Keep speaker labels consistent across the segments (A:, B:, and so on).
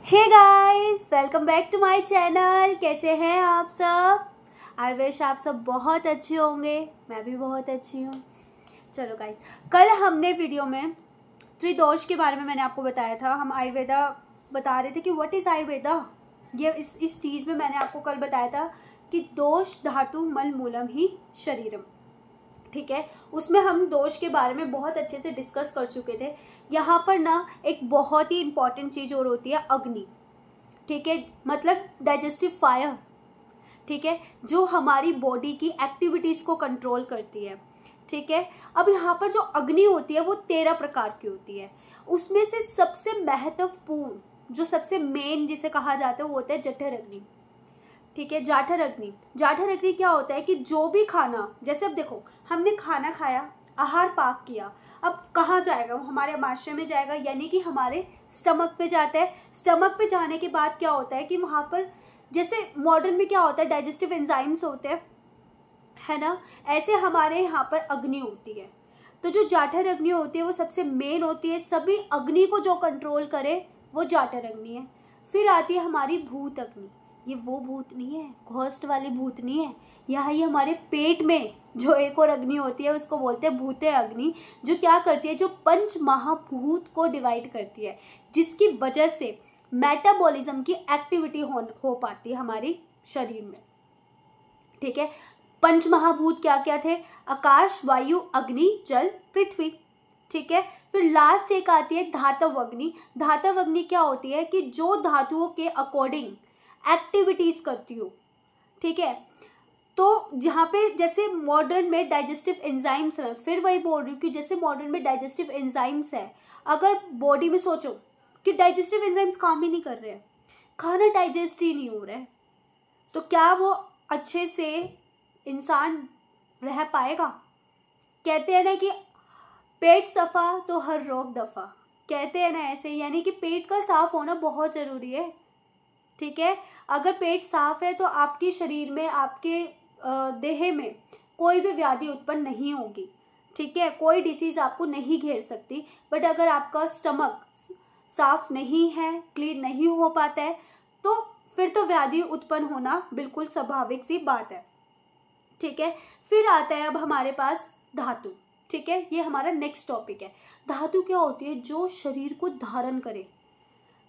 A: Hey guys, welcome back to my channel. कैसे हैं आप सब? आई विश आप सब बहुत अच्छे होंगे। मैं भी बहुत अच्छी हूँ। चलो गाइस, कल हमने वीडियो में त्रिदोष के बारे में मैंने आपको बताया था। हम आयुर्वेदा बता रहे थे कि व्हाट इज़ आयुर्वेदा। ये इस चीज़ में मैंने आपको कल बताया था कि दोष धातु मल मूलम ही शरीरम। ठीक है, उसमें हम दोष के बारे में बहुत अच्छे से डिस्कस कर चुके थे। यहाँ पर ना एक बहुत ही इंपॉर्टेंट चीज़ और होती है अग्नि। ठीक है, मतलब डाइजेस्टिव फायर। ठीक है, जो हमारी बॉडी की एक्टिविटीज़ को कंट्रोल करती है। ठीक है, अब यहाँ पर जो अग्नि होती है वो 13 प्रकार की होती है। उसमें से सबसे महत्वपूर्ण, जो सबसे मेन जिसे कहा जाता है, वो होता है जठर अग्नि। ठीक है, जाठर अग्नि। जाठर अग्नि क्या होता है कि जो भी खाना, जैसे अब देखो, हमने खाना खाया, आहार पाक किया, अब कहाँ जाएगा वो? हमारे आमाशय में जाएगा, यानी कि हमारे स्टमक पे जाता है। स्टमक पे जाने के बाद क्या होता है कि वहाँ पर, जैसे मॉडर्न में क्या होता है, डाइजेस्टिव एंजाइम्स होते हैं, है ना, ऐसे हमारे यहाँ पर अग्नि होती है। तो जो जाठर अग्नि होती है वो सबसे मेन होती है। सभी अग्नि को जो कंट्रोल करे वो जाठर अग्नि है। फिर आती है हमारी भूत अग्नि। ये वो भूत नहीं है, घोस्ट वाली भूत नहीं है। यहाँ ये हमारे पेट में जो एक और अग्नि होती है उसको बोलते हैं भूते अग्नि, जो क्या करती है, जो पंच महाभूत को डिवाइड करती है, जिसकी वजह से मेटाबॉलिज्म की एक्टिविटी हो पाती है हमारी शरीर में। ठीक है, पंच महाभूत क्या क्या थे? आकाश, वायु, अग्नि, जल, पृथ्वी। ठीक है, फिर लास्ट एक आती है धातव अग्नि। धातव अग्नि क्या होती है कि जो धातुओं के अकॉर्डिंग एक्टिविटीज करती हो। ठीक है, तो जहाँ पे जैसे मॉडर्न में डाइजेस्टिव एंजाइम्स है, फिर वही बोल रही हूँ कि जैसे मॉडर्न में डाइजेस्टिव एंजाइम्स है, अगर बॉडी में सोचो कि डाइजेस्टिव एंजाइम्स काम ही नहीं कर रहे हैं, खाना डाइजेस्ट ही नहीं हो रहा है, तो क्या वो अच्छे से इंसान रह पाएगा? कहते हैं ना कि पेट सफा तो हर रोग दफा। कहते हैं ना ऐसे, यानी कि पेट का साफ होना बहुत ज़रूरी है। ठीक है, अगर पेट साफ है तो आपके शरीर में, आपके देह में कोई भी व्याधि उत्पन्न नहीं होगी। ठीक है, कोई डिसीज आपको नहीं घेर सकती। बट अगर आपका स्टमक साफ नहीं है, क्लीन नहीं हो पाता है, तो फिर तो व्याधि उत्पन्न होना बिल्कुल स्वाभाविक सी बात है। ठीक है, फिर आता है अब हमारे पास धातु। ठीक है, ये हमारा नेक्स्ट टॉपिक है। धातु क्या होती है? जो शरीर को धारण करे।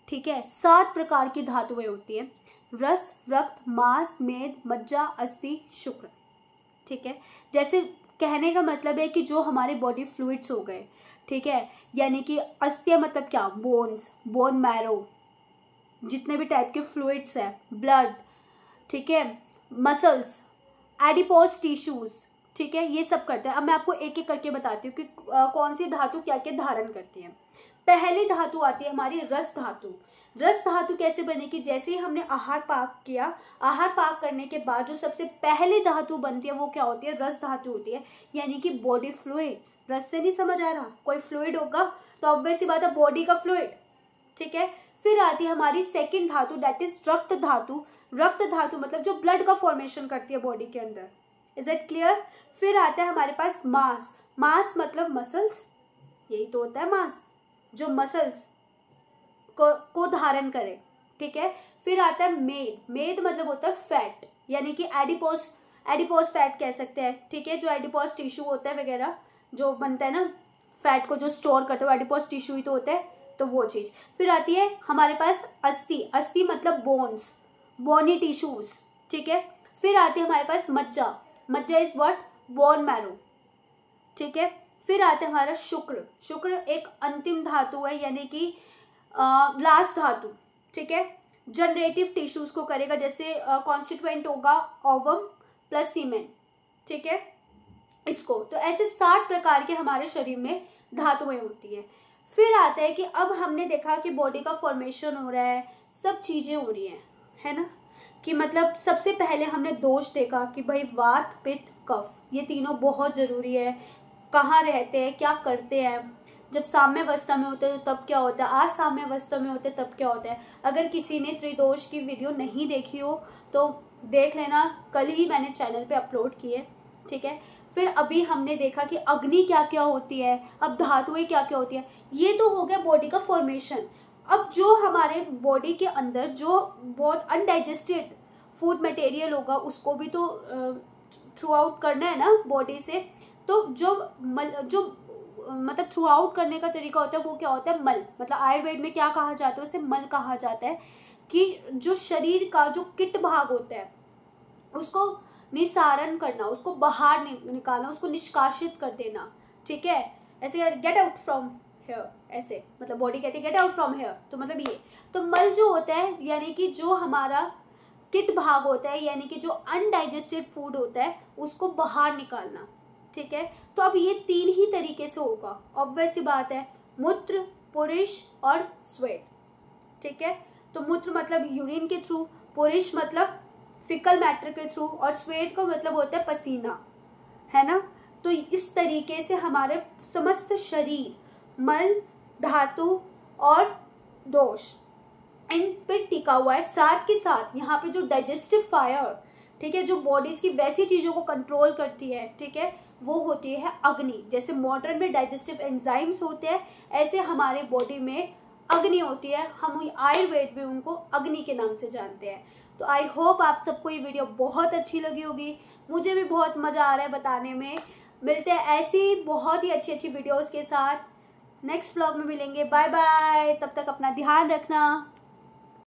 A: ठीक है, 7 प्रकार की धातुएं होती है: रस, रक्त, मांस, मेद, मज्जा, अस्थि, शुक्र। ठीक है, जैसे कहने का मतलब है कि जो हमारे बॉडी फ्लूइड्स हो गए। ठीक है, यानी कि अस्थि मतलब क्या? बोन्स, बोन मैरो, जितने भी टाइप के फ्लूइड्स है, ब्लड। ठीक है, मसल्स, एडिपोज टिश्यूज। ठीक है, ये सब करते हैं। अब मैं आपको एक एक करके बताती हूँ कि कौन सी धातु क्या क्या धारण करती है। पहली धातु आती है हमारी रस धातु। रस धातु कैसे बनेगी? जैसे ही हमने आहार पाक किया, आहार पाक करने के बाद जो सबसे पहली धातु बनती है वो क्या होती है? रस धातु होती है, यानी कि बॉडी फ्लूइड्स। रस से नहीं समझ आ रहा? कोई फ्लूइड होगा तो ऑब्वियस सी बात है, बॉडी का फ्लूइड। ठीक है, फिर आती है हमारी सेकंड धातु, दैट इज रक्त धातु। रक्त धातु मतलब जो ब्लड का फॉर्मेशन करती है बॉडी के अंदर। Is it clear? फिर आता है हमारे पास मांस। मांस मतलब मसल्स, यही तो होता है मांस, जो मसल्स को धारण करे। ठीक है, फिर आता है मेद। मेद मतलब होता है फैट, यानी कि एडिपोज फैट कह सकते हैं। ठीक है, जो एडिपोज टिश्यू होता है वगैरह जो बनता है ना, फैट को जो स्टोर करते हो, एडिपोज टिश्यू ही तो होता है, तो वो चीज। फिर आती है हमारे पास अस्थि। अस्थि मतलब बोन्स, बोनी टिश्यूज। ठीक है, फिर आती है हमारे पास मज्जा। मज्जा इज व्हाट? Bone marrow. ठीक है, फिर आता है हमारा शुक्र। शुक्र एक अंतिम धातु है, यानी कि लास्ट धातु। ठीक है, जनरेटिव टिश्यूज को करेगा, जैसे कॉन्स्टिट्यूएंट होगा ओवम प्लस सीमेन। ठीक है, इसको तो ऐसे 7 प्रकार के हमारे शरीर में धातुएं होती है। फिर आता है कि अब हमने देखा कि बॉडी का फॉर्मेशन हो रहा है, सब चीजें हो रही हैं, है ना, कि मतलब सबसे पहले हमने दोष देखा कि भाई वात, पित्त, कफ, ये तीनों बहुत जरूरी है। कहाँ रहते हैं, क्या करते हैं, जब साम्य अवस्था में होते हैं तो तब क्या होता है, आज साम्य अवस्था में होते हैं तब क्या होता है। अगर किसी ने त्रिदोष की वीडियो नहीं देखी हो तो देख लेना, कल ही मैंने चैनल पे अपलोड की है। ठीक है, फिर अभी हमने देखा कि अग्नि क्या क्या होती है, अब धातुएं क्या क्या होती है। ये तो हो गया बॉडी का फॉर्मेशन। अब जो हमारे बॉडी के अंदर जो बहुत अनडाइजेस्टेड फूड मटेरियल होगा उसको भी तो थ्रू आउट करना है ना बॉडी से। तो जो मतलब थ्रू आउट करने का तरीका होता है वो क्या होता है, मल। मतलब आयुर्वेद में क्या कहा जाता है, उसे मल कहा जाता है। कि जो शरीर का जो किट भाग होता है उसको निसारण करना, उसको बाहर निकालना, उसको निष्कासित कर देना। ठीक है, ऐसे गेट आउट फ्रॉम हेयर, ऐसे मतलब बॉडी कहती है गेट आउट फ्रॉम हेयर, तो मतलब ये। तो मल जो होता है यानी कि जो हमारा किट भाग होता है, यानी कि जो अनडाइजेस्टेड फूड होता है उसको बाहर निकालना। ठीक है, तो अब ये 3 ही तरीके से होगा, ऑब्वियस सी बात है, मूत्र, पुरुष और श्वेत। ठीक है, तो मूत्र मतलब यूरिन के थ्रू, पुरुष मतलब फिकल मैटर के थ्रू, और श्वेत का मतलब होता है पसीना, है ना। तो इस तरीके से हमारे समस्त शरीर मल, धातु और दोष इन पे टिका हुआ है। साथ के साथ यहाँ पे जो डाइजेस्टिव फायर, ठीक है, जो बॉडीज की वैसी चीजों को कंट्रोल करती है, ठीक है, वो होती है अग्नि। जैसे मॉडर्न में डाइजेस्टिव एंजाइम्स होते हैं, ऐसे हमारे बॉडी में अग्नि होती है। हम आयुर्वेद में उनको अग्नि के नाम से जानते हैं। तो आई होप आप सबको ये वीडियो बहुत अच्छी लगी होगी। मुझे भी बहुत मज़ा आ रहा है बताने में। मिलते हैं ऐसी बहुत ही अच्छी अच्छी वीडियोस के साथ, नेक्स्ट व्लॉग में मिलेंगे। बाय बाय, तब तक अपना ध्यान रखना।